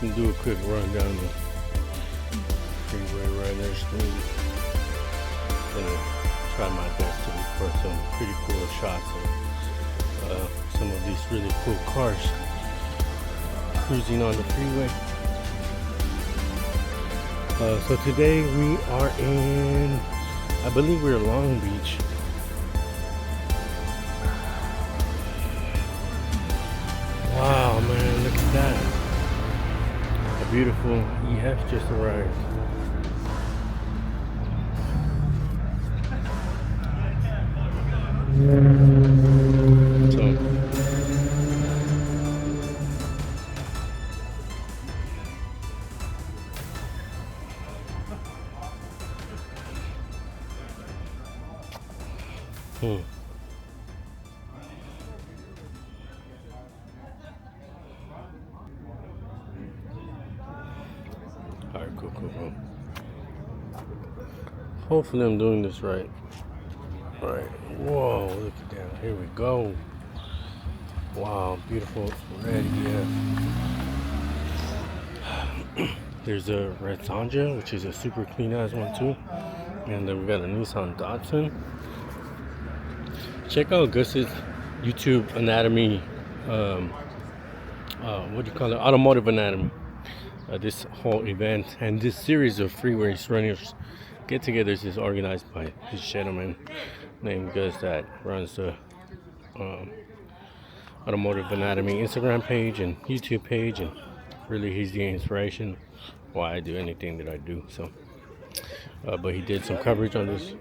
and do a quick run down the Freeway Runners. Gonna try my best to record some pretty cool shots of some of these really cool cars cruising on the freeway. So today we are in, I believe we're in Long Beach. Wow, man, look at that. A beautiful EF just arrived. Alright, cool. Hopefully I'm doing this right. Alright, whoa, look at that. Here we go. Wow, beautiful red EF. There's a red Sanja, which is a super clean ass one too. And then we got a Nissan Datsun. Check out Gus's YouTube anatomy, what do you call it? Automotive anatomy. This whole event and this series of Freeway Runners get-togethers is organized by this gentleman named Gus that runs the Automotive Anatomy Instagram page and YouTube page, and really he's the inspiration why I do anything that I do. So, but he did some coverage on this.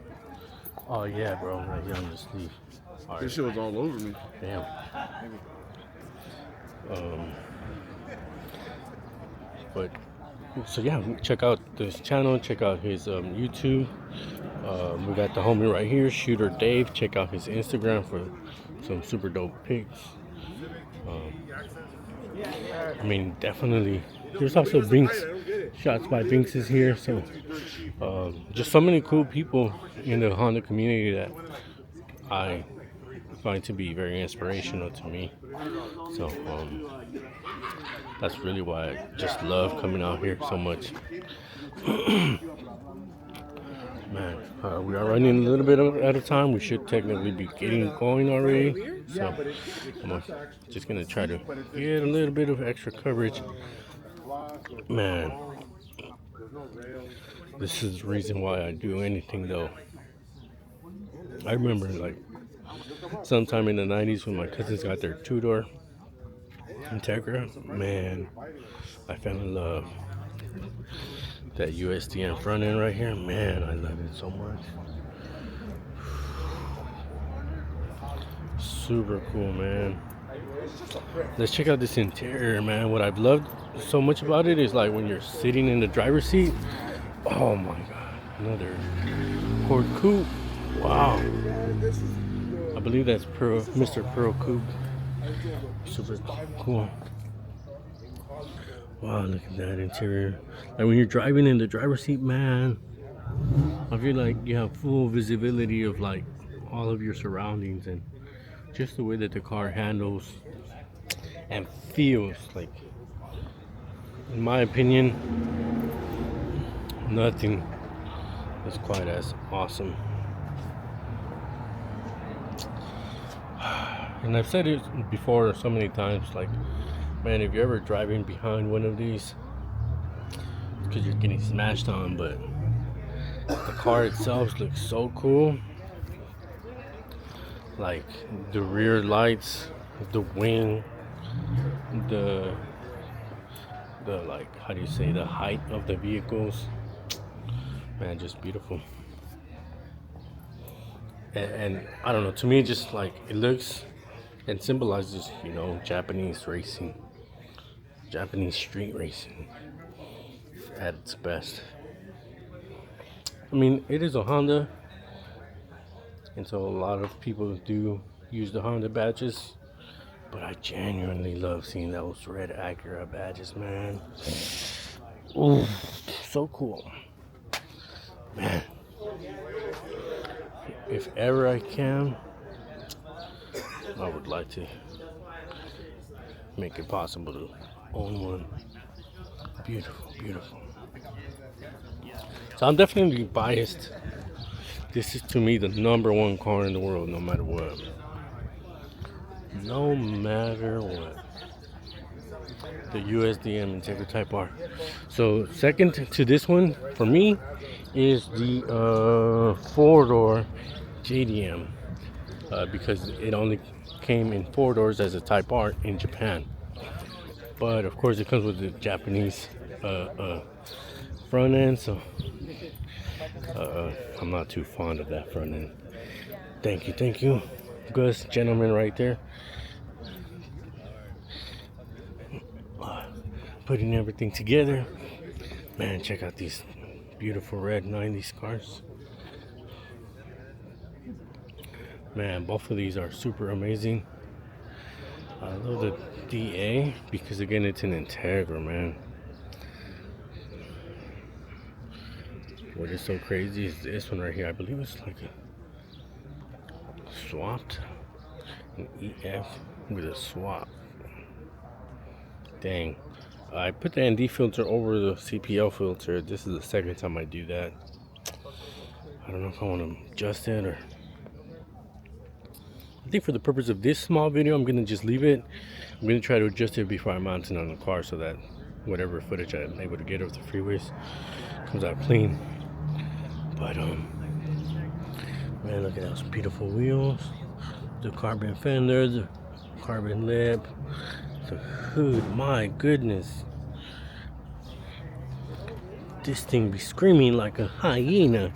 Oh yeah, bro, right here on the sleeve. Right. This shit was all over me. Damn. But so yeah, check out this channel, check out his YouTube. We got the homie right here, Shooter Dave. Check out his Instagram for some super dope pics. I mean, definitely. There's also Binks, shots by Binks is here. So just so many cool people in the Honda community that I find to be very inspirational to me. So that's really why I just love coming out here so much. Man, we are running a little bit at a time. We should technically be getting going already. So I'm just gonna try to get a little bit of extra coverage. Man, this is the reason why I do anything though. I remember like sometime in the 90s when my cousins got their two-door Integra, man, I fell in love. That USDM front end right here, man, I love it so much. Super cool, man. Let's check out this interior, man. What I've loved so much about it is like when you're sitting in the driver's seat. Oh my god, another Ford Coupe. Wow. I believe that's Mr. Pearl Coupe. Super cool. Wow, look at that interior. Like when you're driving in the driver's seat, man, I feel like you have full visibility of like all of your surroundings and just the way that the car handles and feels. Like, in my opinion, nothing is quite as awesome. And I've said it before so many times, like, man, if you're ever driving behind one of these, it's because you're getting smashed on, but the car itself looks so cool. Like the rear lights, the wing, the like, how do you say, the height of the vehicles, man, just beautiful. And I don't know, to me, just like it looks and symbolizes, you know, Japanese racing, Japanese street racing at its best. I mean, it is a Honda, and so a lot of people do use the Honda badges, but I genuinely love seeing those red Acura badges, man. Ooh, so cool, man. If ever I can, I would like to make it possible to own one. Beautiful, beautiful. So I'm definitely biased. This is to me the number one car in the world, no matter what. No matter what. The USDM Integra Type R. So second to this one for me is the four-door JDM because it only came in four doors as a Type R in Japan. But of course, it comes with the Japanese front end, so I'm not too fond of that front end. Thank you, Gus, gentleman right there. Putting everything together. Man, check out these beautiful red 90s cars. Man, both of these are super amazing. I love the DA because again it's an Integra, man. What is so crazy is this one right here. I believe it's like a swapped an EF with a swap. Dang. I put the ND filter over the CPL filter. This is the second time I do that. I don't know if I want to adjust it or... I think for the purpose of this small video, I'm going to just leave it. I'm going to try to adjust it before I mount it on the car so that whatever footage I'm able to get of the freeways comes out clean. But, man, look at those beautiful wheels. The carbon fender, the carbon lip, the hood, my goodness. This thing be screaming like a hyena.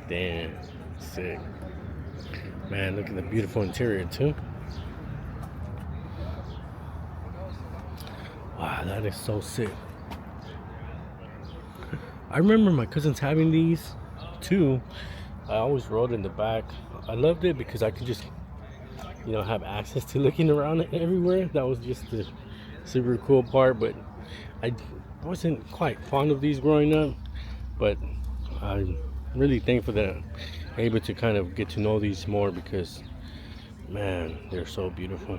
Damn, sick. Man, look at the beautiful interior too. Wow, that is so sick. I remember my cousins having these too. I always rode in the back. I loved it because I could just, have access to looking around everywhere. That was just the super cool part. But I wasn't quite fond of these growing up. But I'm really thankful that I'm able to kind of get to know these more because, man, they're so beautiful.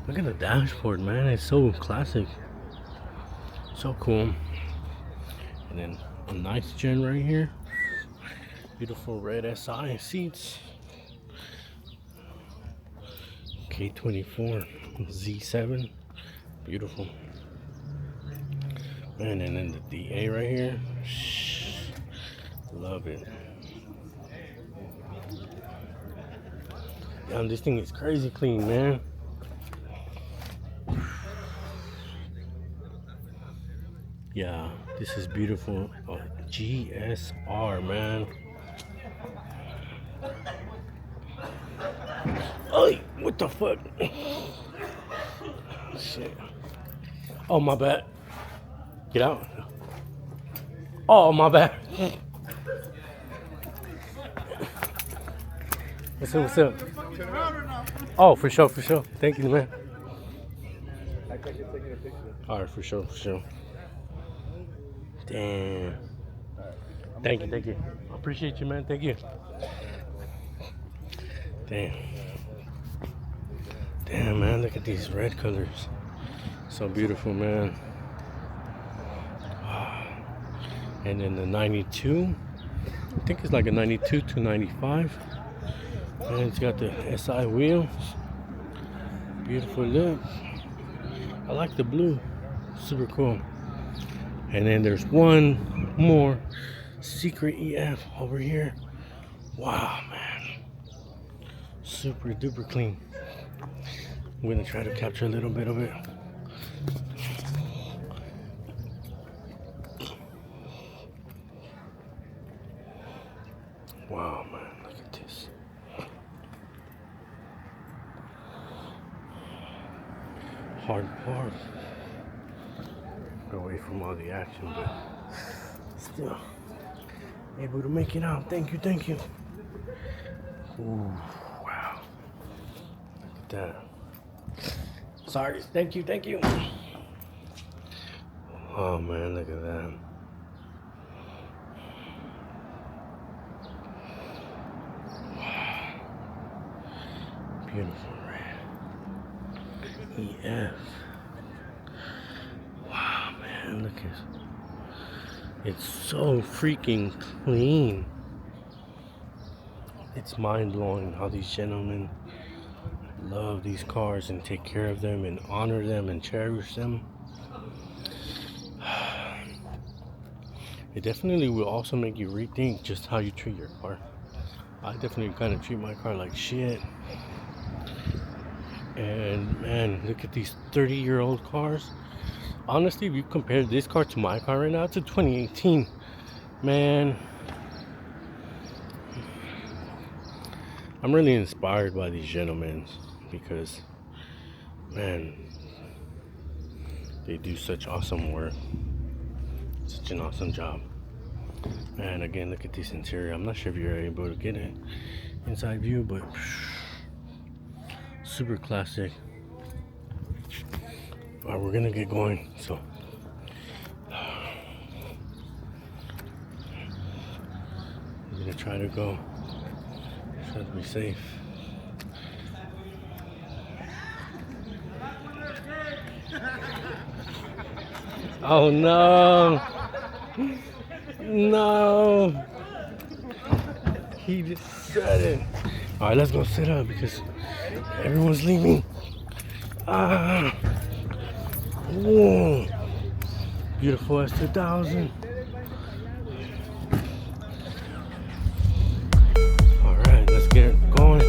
Look at the dashboard, man. It's so classic. So cool. And then a nice gen right here. Beautiful red SI seats. K24 Z7. Beautiful. Man, and then the DA right here. Love it. Damn, this thing is crazy clean, man. Yeah, this is beautiful. Oh, GSR, man. Oh, what the fuck? Shit. Oh, my bad. Get out. Oh, my bad. What's up? Oh, for sure. Thank you, man. All right, for sure. Damn. Thank you. I appreciate you, man. Thank you. Damn, man. Look at these red colors. So beautiful, man. And then the 92. I think it's like a 92 to 95. And it's got the SI wheels. Beautiful look. I like the blue. Super cool. And then there's one more secret EF over here. Wow, man. Super duper clean. I'm gonna try to capture a little bit of it. Wow, man, look at this. Hard part. Away from all the action, but still able to make it out. Thank you. Ooh, wow. Look at that. Sorry, thank you. Oh man, look at that. Wow. Beautiful red. EF. man, look at it's so freaking clean. It's mind-blowing how these gentlemen love these cars and take care of them and honor them and cherish them. It definitely will also make you rethink just how you treat your car. I definitely kind of treat my car like shit. And man, look at these 30-year-old cars. Honestly, if you compare this car to my car right now, it's a 2018. Man, I'm really inspired by these gentlemen because, man, they do such awesome work. Such an awesome job. And again, look at this interior. I'm not sure if you're able to get an inside view, but super classic. All right, we're gonna get going. So we're gonna try to go. Try to be safe. Oh no! No! He just said it. All right, let's go sit up because everyone's leaving. Ah! Whoa! Beautiful S2000. All right, let's get going.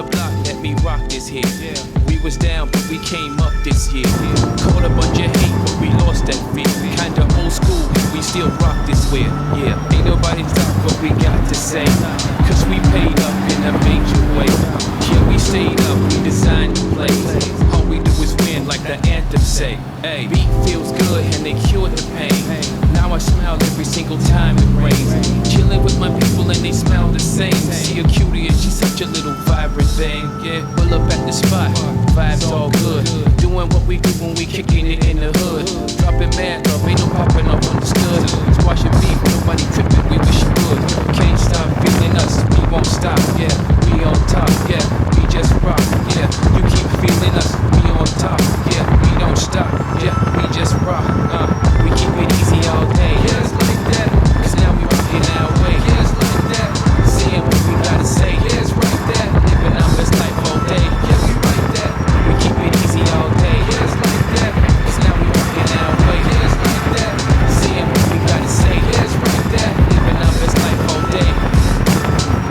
the block, let me rock this here. We was down, but we came up this year. Caught a bunch of hate, but we lost that fear. Kinda old school, we still rock this way. Yeah, ain't nobody talk what we got to say. Cause we paid up in a major way. Yeah, we stayed up, we designed the place. All we do is win, like the anthem say. Hey, beat feels good and they cured the pain. Now I smile every single time it rains. Chilling with my people and they smell the same. See a cutie and she's such a little vibrant thing. Yeah, pull up at the spot, vibes all good. Doing what we do when we kicking it in the hood. Dropping mad love, ain't no popping up understood. Squashing beef, nobody tripping, we wish you would. Can't stop feeling us, we won't stop. Yeah, we on top, yeah, we just rock. Yeah, you keep feeling us, we on top. Yeah, we don't stop. Yeah, we just rock. We keep it easy all day. Yeah, it's like that. Cause now we rockin' our way. Yeah, it's like that. Saying what we gotta say. Yeah, it's right that. Living our best life all day. Yeah, we right that. We keep it easy all day. Yeah, it's like that. Cause now we rockin' our way. Yeah, it's like that. Saying what we gotta say. Yeah, it's right that. Living our best life all day.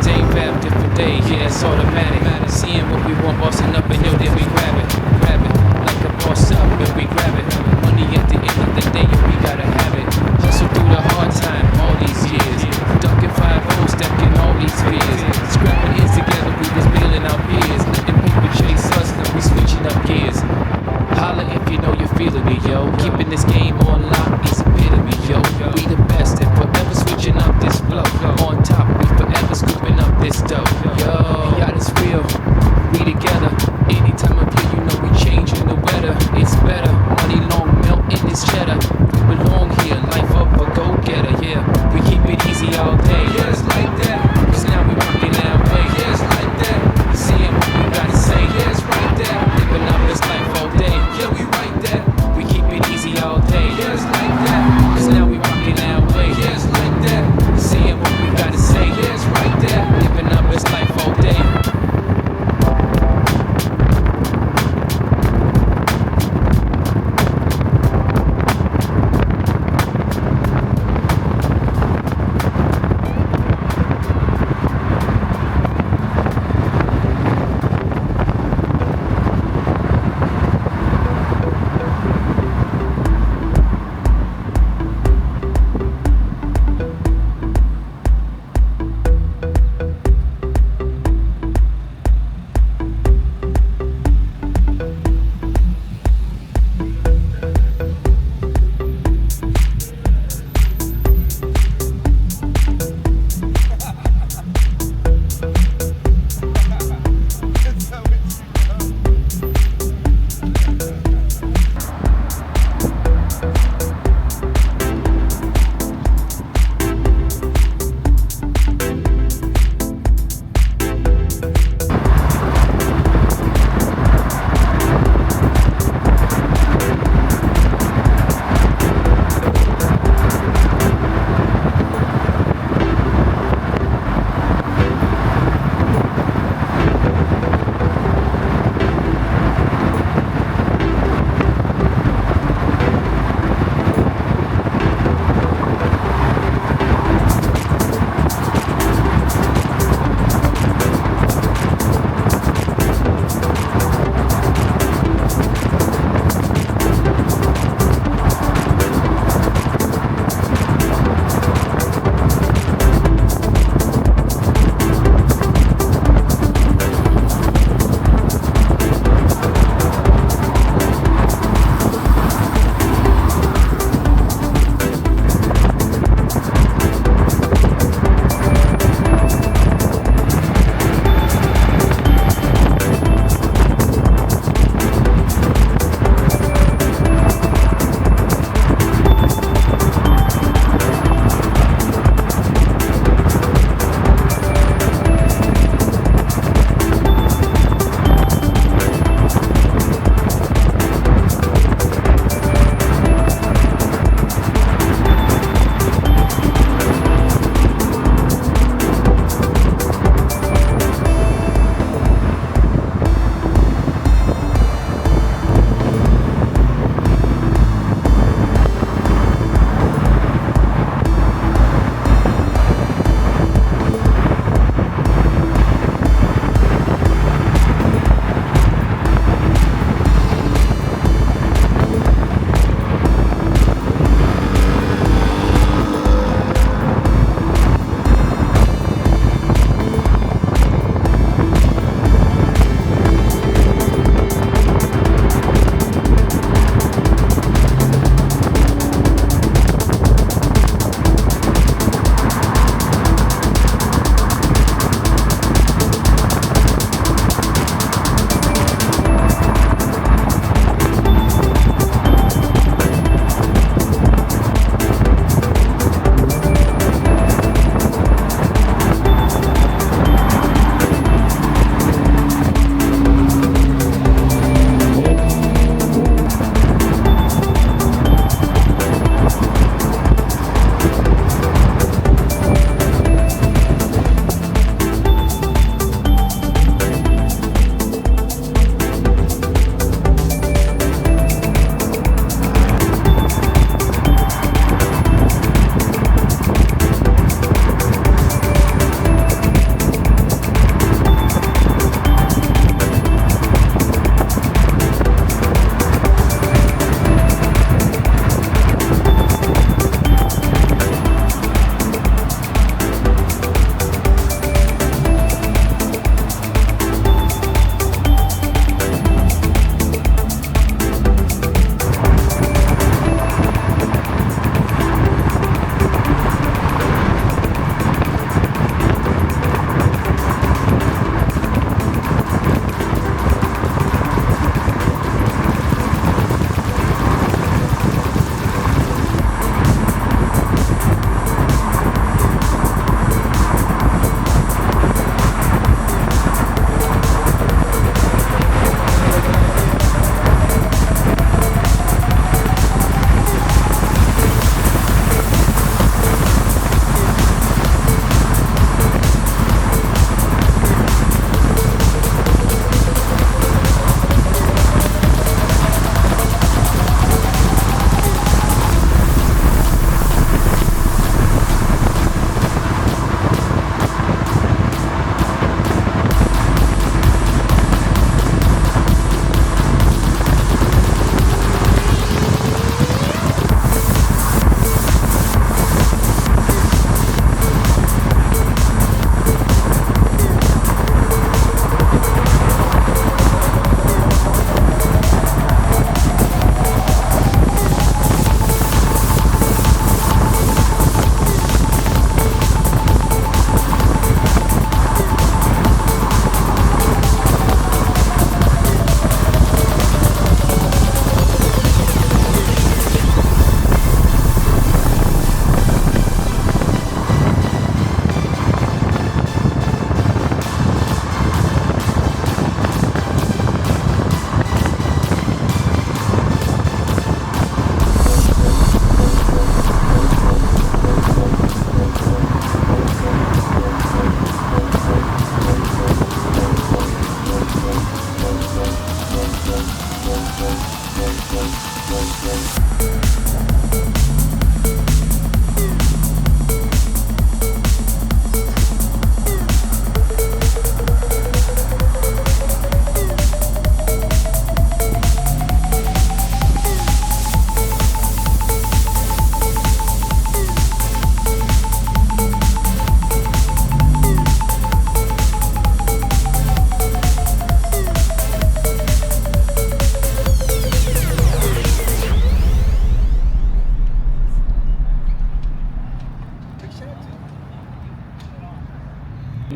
Day fab, different day. Yeah, it's automatic. Seeing what we want, bossing up, and yo, then we grab it. Grab it. Like a boss up, and we grab it. Money at the end of the day, and we gotta have it. Hustle through the hard time all these years. Ducking 5-0, stacking all these fears. Scrapping ends together, we was bailing our peers. Letting paper chase us, now we switching up gears. Holla if you know you're feeling me, yo. Keeping this game on lock is epitome, yo. We the best and forever switching up this flow. On top, we forever scooping up this dough. Yo, y'all, it's real. We together. Anytime of year, you know we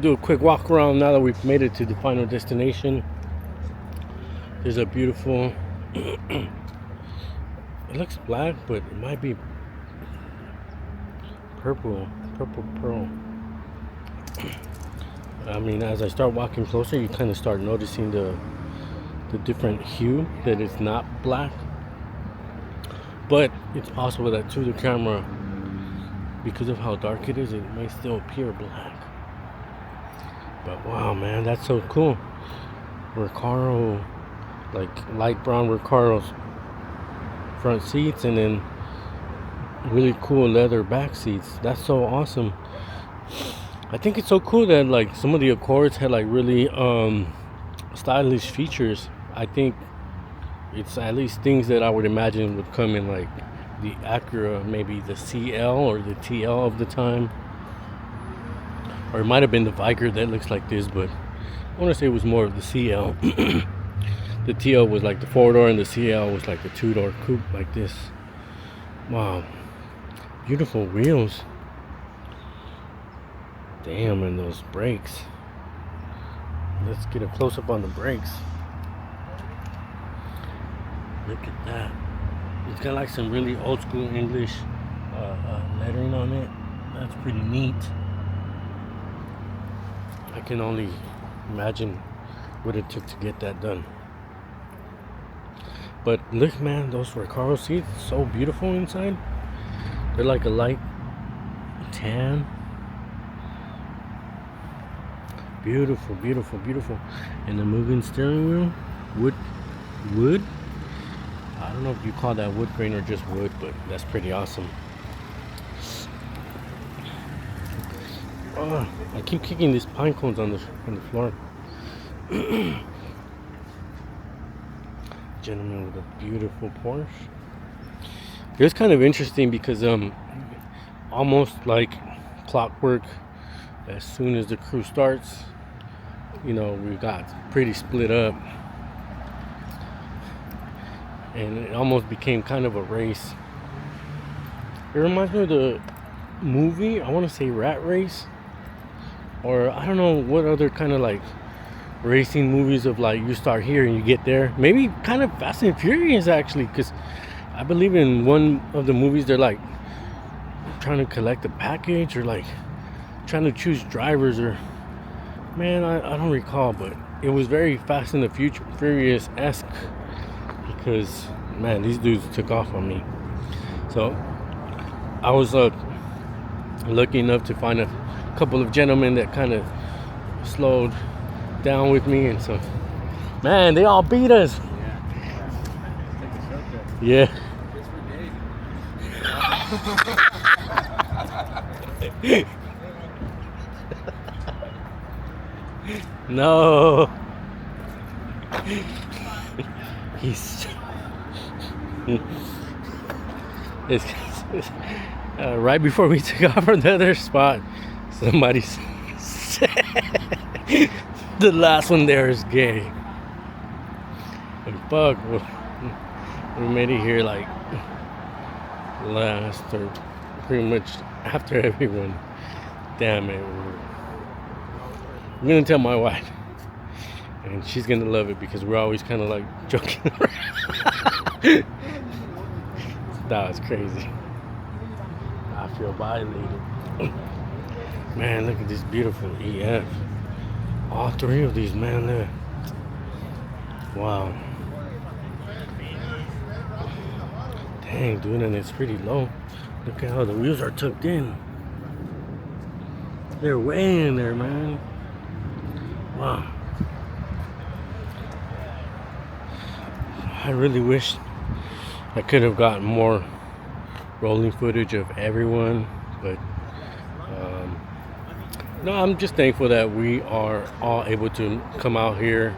do a quick walk around now that we've made it to the final destination. There's a beautiful, it looks black, but it might be purple pearl. I mean, as I start walking closer, you kind of start noticing the different hue, that it's not black. But it's possible that to the camera, because of how dark it is, it may still appear black. But wow, man, that's so cool. Recaro, like light brown Recaro's front seats, and then really cool leather back seats. That's so awesome. I think it's so cool that like some of the Accords had like really stylish features. I think it's at least things that I would imagine would come in like the Acura, maybe the CL or the TL of the time. Or it might have been the Viper that looks like this, but I want to say it was more of the CL. The TL was like the 4-door and the CL was like the 2-door coupe like this. Wow. Beautiful wheels. Damn, and those brakes. Let's get a close-up on the brakes. Look at that. It's got like some really old school English lettering on it. That's pretty neat. I can only imagine what it took to get that done. But look, man, those Recaro seats, so beautiful inside. They're like a light tan. Beautiful, beautiful, beautiful. And the moving steering wheel, wood. I don't know if you call that wood grain or just wood, but that's pretty awesome. Oh, I keep kicking these pine cones on the floor. Gentleman with a beautiful Porsche. It was kind of interesting because almost like clockwork, as soon as the crew starts, you know, we got pretty split up, and it almost became kind of a race. It reminds me of the movie, I want to say Rat Race, or I don't know what other kind of like racing movies of like you start here and you get there. Maybe kind of Fast and Furious actually, because I believe in one of the movies they're like trying to collect a package or like trying to choose drivers, or man, I don't recall, but it was very Fast and the Furious-esque, because man, these dudes took off on me. So I was lucky enough to find a couple of gentlemen that kind of slowed down with me, and so man, they all beat us. Yeah. No. He's it's right before we took off from the other spot, somebody said the last one there is gay. And fuck, we made it here like last, or pretty much after everyone. Damn it. I'm gonna tell my wife, and she's gonna love it because we're always kind of like joking around. That was crazy. I feel violated. Man, look at this beautiful EF. All three of these, man, there. Wow. Dang, dude, and it's pretty low. Look at how the wheels are tucked in. They're way in there, man. Wow. I really wish I could have gotten more rolling footage of everyone, but no, I'm just thankful that we are all able to come out here,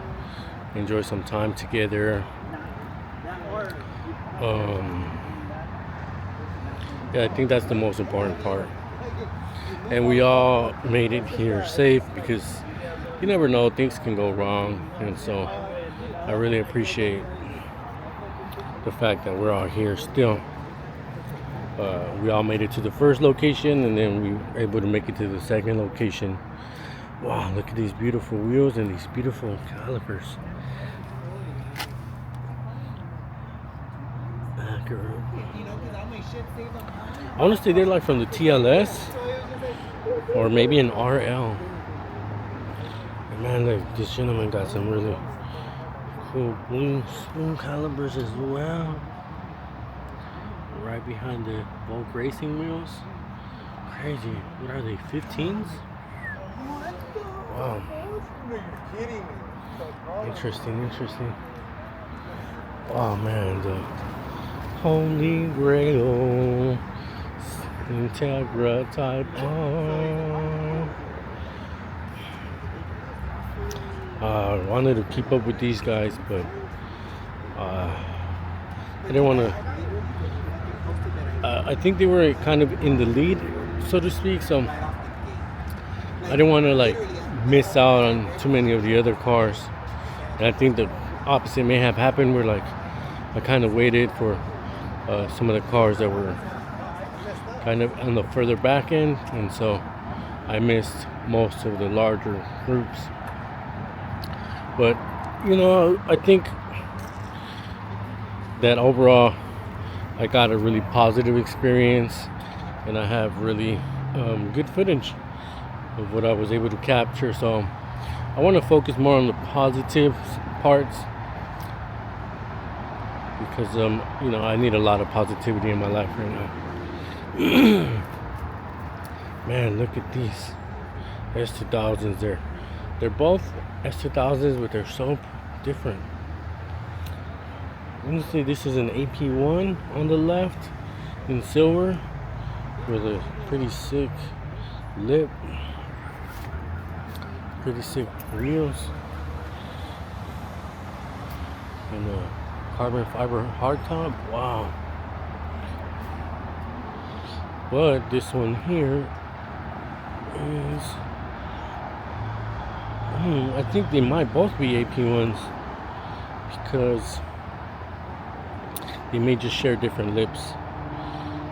enjoy some time together. Yeah, I think that's the most important part. And we all made it here safe, because you never know, things can go wrong. And so I really appreciate the fact that we're all here still. We all made it to the first location, and then we were able to make it to the second location. Wow, look at these beautiful wheels and these beautiful calipers. Accurate. Honestly, they're like from the TLS or maybe an RL. And man, look, this gentleman got some really cool blue spoon calipers as well. Right behind the Volk racing wheels. Crazy. What are they, 15s? Wow. Interesting. Oh man, the Holy Grail Integra Type R. I wanted to keep up with these guys, but I didn't want to. I think they were kind of in the lead, so to speak, so I didn't want to like miss out on too many of the other cars. And I think the opposite may have happened, where like I kind of waited for some of the cars that were kind of on the further back end, and so I missed most of the larger groups. But you know, I think that overall I got a really positive experience, and I have really good footage of what I was able to capture. So I want to focus more on the positive parts, because you know, I need a lot of positivity in my life right now. Man, look at these S2000s. They're both S2000s, but they're so different. Honestly, this is an AP1 on the left in silver with a pretty sick lip, pretty sick wheels, and a carbon fiber hardtop. Wow. But this one here is, I think they might both be AP1s, because they may just share different lips.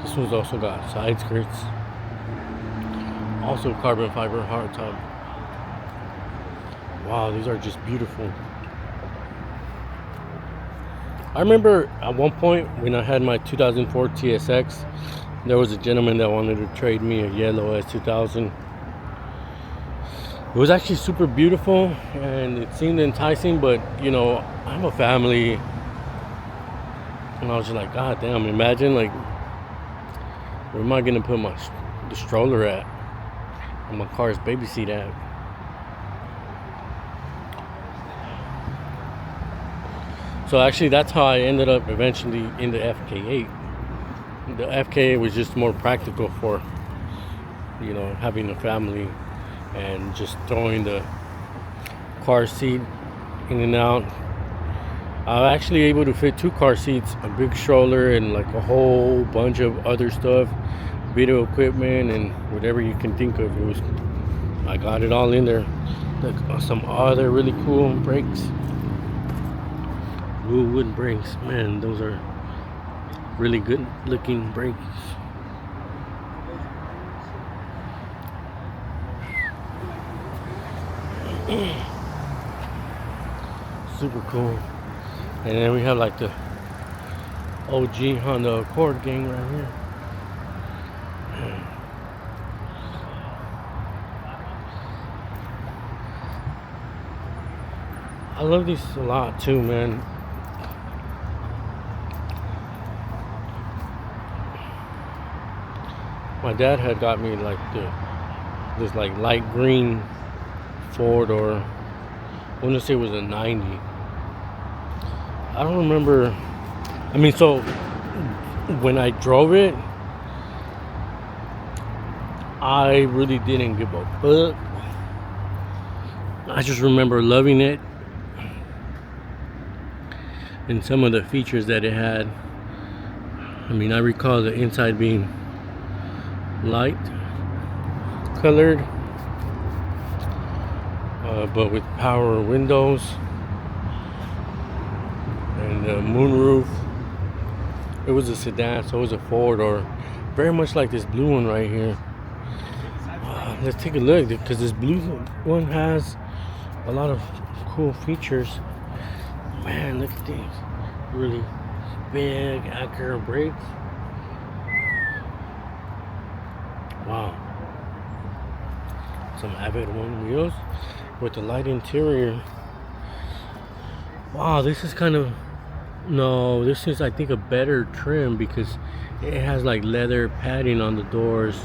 This one's also got side skirts, also carbon fiber hardtop. Wow, these are just beautiful. I remember at one point when I had my 2004 TSX, there was a gentleman that wanted to trade me a yellow S2000. It was actually super beautiful and it seemed enticing, but you know, I have a family, and I was just like, God damn, imagine like, where am I gonna put the stroller at, and my car's baby seat at? So actually, that's how I ended up eventually in the FK8. The FK8 was just more practical for, you know, having a family and just throwing the car seat in and out. I'm actually able to fit 2 car seats, a big stroller, and like a whole bunch of other stuff, video equipment and whatever you can think of. I got it all in there. Like some other really cool brakes, blue wood brakes. Man, those are really good looking brakes. Super cool. And then we have like the OG Honda Accord gang right here. I love these a lot too, man. My dad had got me like this like light green Ford, or I want to say it was a 90. I don't remember. I mean, so when I drove it, I really didn't give a fuck. I just remember loving it and some of the features that it had. I mean, I recall the inside being light colored, but with power windows and a moonroof. It was a sedan, so it was a 4-door, very much like this blue one right here. let's take a look, because this blue one has a lot of cool features. Man, look at these really big, accurate brakes. Wow. Some Avid One wheels with the light interior. Wow, this is kind of, no, this is, I think, a better trim because it has like leather padding on the doors.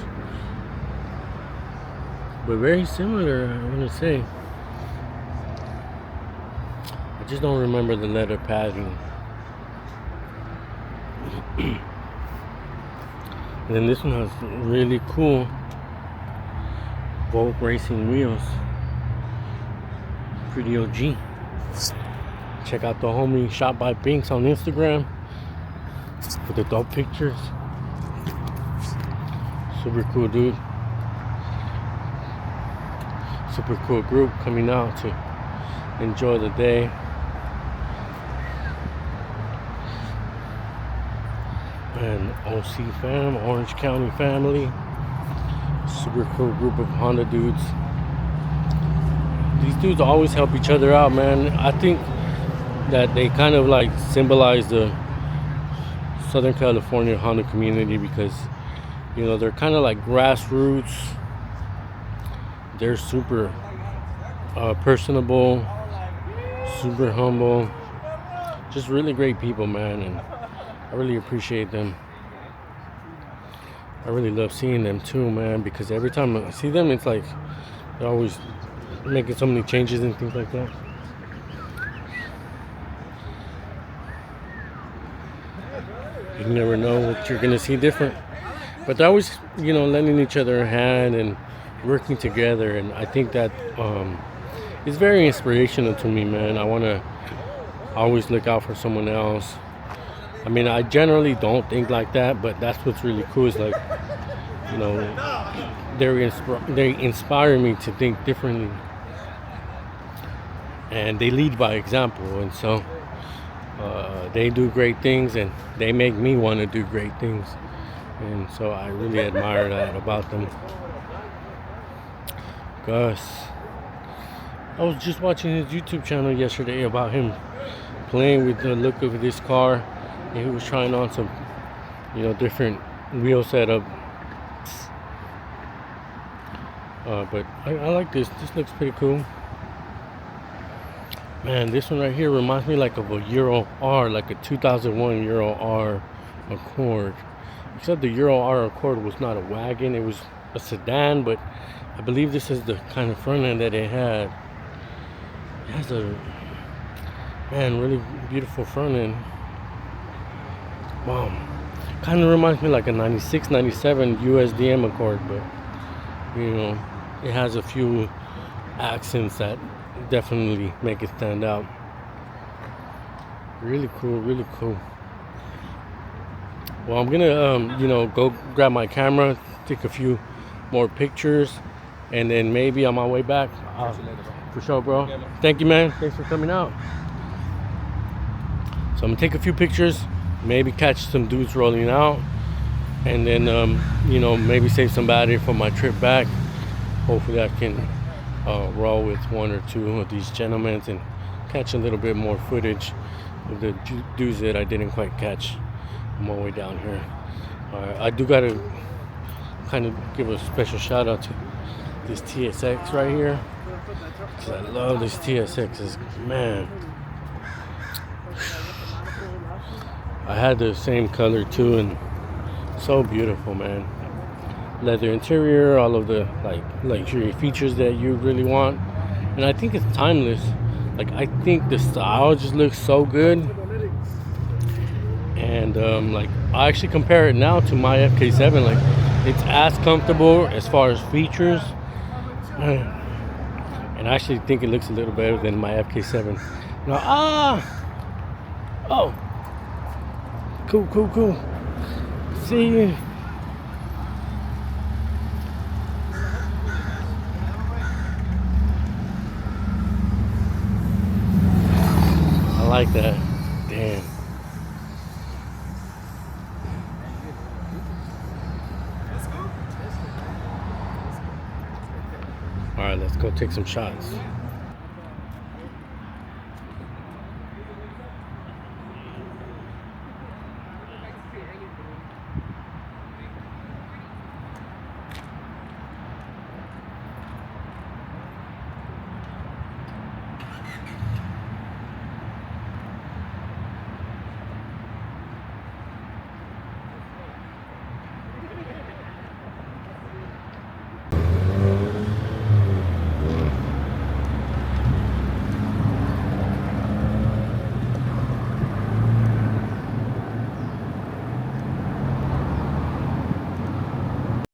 But very similar, I want to say. I just don't remember the leather padding. And then this one has really cool Volt racing wheels. Pretty OG. Check out the homie Shot by Binks on Instagram for the dope pictures. Super cool dude. Super cool group coming out to enjoy the day. And OC fam, Orange County family. Super cool group of Honda dudes. These dudes always help each other out, man. I think that they kind of like symbolize the Southern California Honda community because, you know, they're kind of like grassroots. They're super personable, super humble, just really great people, man, and I really appreciate them. I really love seeing them too, man, because every time I see them, it's like they're always making so many changes and things like that. You never know what you're gonna see different, but they're always, you know, lending each other a hand and working together, and I think that it's very inspirational to me, man. I want to always look out for someone else. I mean, I generally don't think like that, but that's what's really cool is like, you know, they inspire me to think differently, and they lead by example, and so they do great things and they make me want to do great things, and so I really admire that about them. Gus, I was just watching his YouTube channel yesterday about him playing with the look of this car, and he was trying on some, you know, different wheel setup. But I like this. This looks pretty cool. Man, this one right here reminds me like of a Euro R, like a 2001 Euro R Accord. Except the Euro R Accord was not a wagon, it was a sedan, but I believe this is the kind of front end that it had. It has a, man, really beautiful front end. Wow. Kind of reminds me like a 96, 97 USDM Accord, but, you know, it has a few accents that definitely make it stand out. Really cool, really cool. Well, I'm gonna, you know, go grab my camera, take a few more pictures, and then maybe on my way back. For sure, bro. Yeah, thank you, man. Thanks for coming out. So I'm gonna take a few pictures, maybe catch some dudes rolling out, and then, you know, maybe save some battery for my trip back. Hopefully I can roll with one or two of these gentlemen and catch a little bit more footage of the dudes that I didn't quite catch on my way down here. I do gotta kind of give a special shout out to this TSX right here, because I love this TSX. Man, I had the same color too, and so beautiful, man. Leather interior, all of the like luxury features that you really want, and I think it's timeless. Like, I think the style just looks so good, and like, I actually compare it now to my FK7. Like, it's as comfortable as far as features, and I actually think it looks a little better than my FK7. Now, oh, cool. See you. I like that. Damn. go take some shots.